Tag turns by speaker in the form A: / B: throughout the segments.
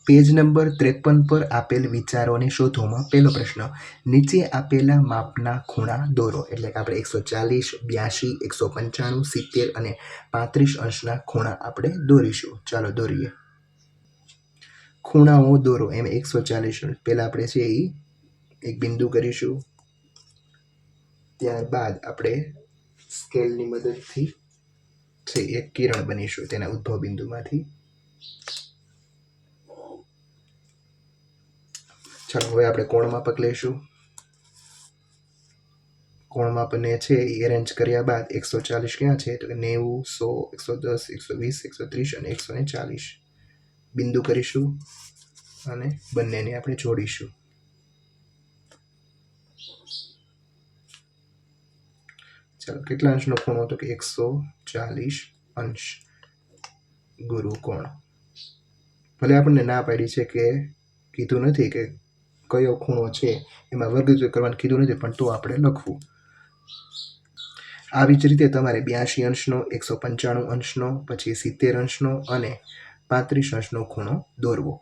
A: Page number 53 પર આપેલ વિચારોને શોધોમાં પહેલો પ્રશ્ન, નીચે આપેલા માપના ખૂણા દોરો. એટલે કે આપણે 140, 82, 195, 70 અને 35 અંશના ખૂણા આપણે દોરીશું. ચાલો દોરીએ. ખૂણાઓ દોરો. એમ 140 પહેલા આપણે છે એ એક બિંદુ કરીશું. ત્યારબાદ આપણે સ્કેલની મદદથી છે એક કિરણ બનીશું તેના ઉદ્ભવ બિંદુમાંથી. ચાલો હવે આપણે કોણ માપક લઈશું. કોણ માપને છે એ એરેન્જ કર્યા બાદ 140 ક્યાં છે તો કે 90, 100, 110, 120, 130 અને 140 બિંદુ કરીશું અને બંનેને આપણે જોડીશું. ચાલો કેટલા અંશનો ખૂણો તો કે 140 અંશ ગુરુ કોણ. ભલે આપણને ના પાડી છે કે કીધું નથી કે કયો ખૂણો છે એમાં વર્ગીકૃત કરવાનું કીધું નથી, પણ તો આપણે લખવું. આવી જ રીતે તમારે 82 અંશનો, 195 અંશનો, પછી 70 અંશનો અને 35 અંશનો ખૂણો દોરવો.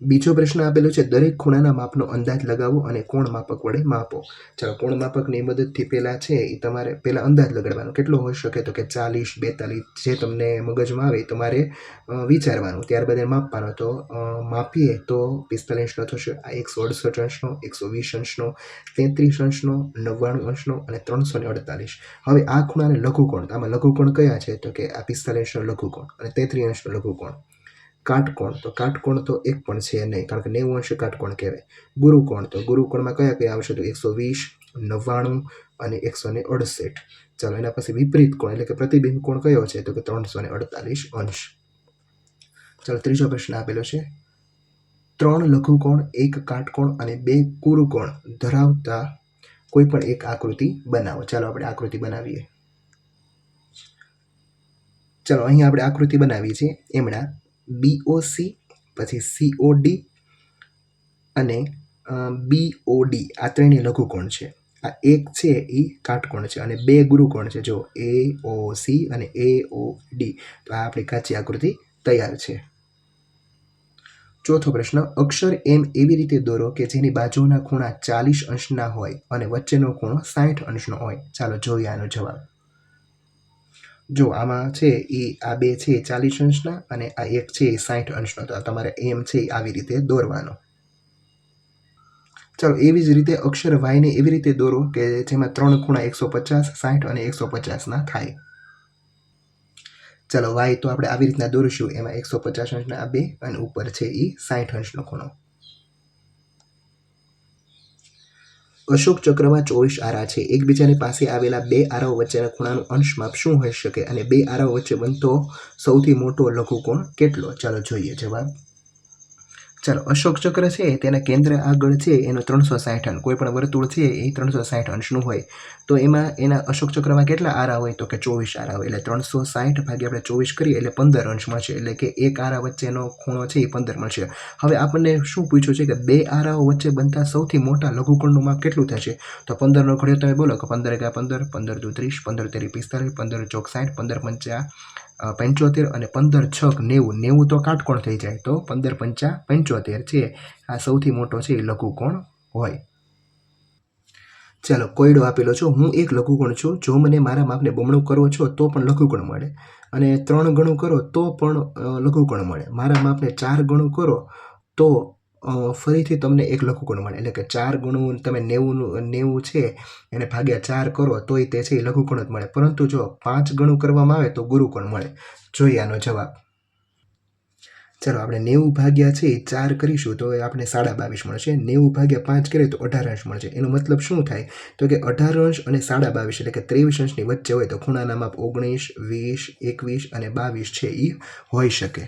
A: બીજો પ્રશ્ન આપેલો છે, દરેક ખૂણાના માપનો અંદાજ લગાવો અને કોણ માપક વડે માપો. ચાલો કોણ માપકની મદદથી પહેલા છે એ તમારે પહેલા અંદાજ લગાડવાનો. કેટલો હોઈ શકે તો કે 40, 42 જે તમને મગજમાં આવે તમારે વિચારવાનું, ત્યારબાદ એ માપવાનો. તો માપીએ તો 45 નો થશે, આ 168 અંશનો, 120 અંશનો, 33 અંશનો, 99 અંશનો અને 348. હવે આ ખૂણાને લઘુકોણ, આમાં લઘુકોણ કયા છે તો કે આ 45 નો લઘુકોણ અને 33 અંશનો લઘુકોણ. કાટકોણ, તો કાટકોણ તો એક પણ છે નહીં, કારણ કે 90 અંશે કાટકોણ કહેવાય. ગુરુકોણ, તો ગુરુકોણમાં કયા કયા આવશે તો 120, 99 અને 168. ચાલો એના પછી વિપરીત કોણ એટલે કે પ્રતિબિંબ કોણ કયો છે તો કે 348 અંશ. ચાલો ત્રીજો પ્રશ્ન આપેલો છે, 3 લઘુકોણ, 1 કાટકોણ અને 2 ગુરુકોણ ધરાવતા કોઈ પણ એક આકૃતિ બનાવો. ચાલો આપણે આકૃતિ બનાવીએ. ચાલો અહીંયા આપણે આકૃતિ બનાવી છે. એમના BOC, પછી COD અને BOD આ ત્રણેય લઘુકોણ છે. આ એક છે એ કાટકોણ છે અને 2 ગુરુકોણ છે. જો AOC અને AOD, તો આ આપણી કાચી આકૃતિ તૈયાર છે. ચોથો પ્રશ્ન, અક્ષર M એવી રીતે દોરો કે જેની બાજુના ખૂણા 40 અંશના હોય અને વચ્ચેનો ખૂણો 60 અંશનો હોય. ચાલો જોઈએ આનો જવાબ. જો આમાં છે એ આ બે છે 40 અંશના અને આ એક છે 60 અંશનો. તો તમારે M છે આવી રીતે દોરવાનો. ચાલો એવી જ રીતે અક્ષર Y ને એવી રીતે દોરો કે જેમાં 3 ખૂણા 150, 60 અને 150 ના થાય. ચાલો Y તો આપણે આવી રીતના દોરીશું. એમાં 150 અંશના આ બે અને ઉપર છે એ 60 અંશનો ખૂણો. અશોક ચક્રમાં 24 આરા છે. એકબીજાની પાસે આવેલા 2 આરાઓ વચ્ચેના ખૂણાનું અંશ માપ શું હોઈ શકે અને 2 આરાઓ વચ્ચે બનતો સૌથી મોટો લઘુકોણ કેટલો? ચાલો જોઈએ જવાબ. ચાલો અશોક ચક્ર છે તેના કેન્દ્ર આગળ છે એનો 360 અંશ, કોઈ પણ વર્તુળ છે એ 360 અંશનું હોય. તો એમાં એના અશોક ચક્રમાં કેટલા આરા હોય તો કે 24 આરા હોય. એટલે 360 ભાગ્યા આપણે 24 કરીએ એટલે 15 અંશ મળશે. એટલે કે એક આરા વચ્ચેનો ખૂણો છે એ 15 મળશે. હવે આપણને શું પૂછ્યું છે કે 2 આરાઓ વચ્ચે બનતા સૌથી મોટા લઘુકોણનું માપ કેટલું થશે? તો 15 નો ઘડિયો તમે બોલો કે 15 × 15, 15 × 30, 15 × 45, 15 × 60, 15 × 75 અને 15 × 6 90. 90 તો કાટકોણ થઈ જાય. તો 15 × 5 = 75 છે આ સૌથી મોટો છે એ લઘુકોણ હોય. ચાલો કોયડો આપેલો છો, હું એક લઘુકોણ છું. જો મને મારા માપને બમણું કરો છો તો પણ લઘુકોણ મળે અને 3 ગણું કરો તો પણ લઘુકોણ મળે. મારા માપને 4 ગણું કરો તો ફરીથી તમને એક લઘુકોણ મળે. એટલે કે 4 ગણું તમે 90 છે એને ભાગ્યા 4 કરો તોય તે છે એ લઘુકોણ જ મળે. પરંતુ જો 5 ગણું કરવામાં આવે તો ગુરુકોણ મળે. જોઈએ આનો જવાબ. ચાલો આપણે 90 ભાગ્યા છે 4 કરીશું તો આપણે 22.5 મળશે. 90 ભાગ્યા 5 કરીએ તો 18 અંશ મળશે. એનો મતલબ શું થાય તો કે 18 અંશ અને 22.5 એટલે કે 23 અંશની વચ્ચે હોય તો ખૂણાના માપ 19, 20, 21 અને 22 છે એ હોઈ શકે.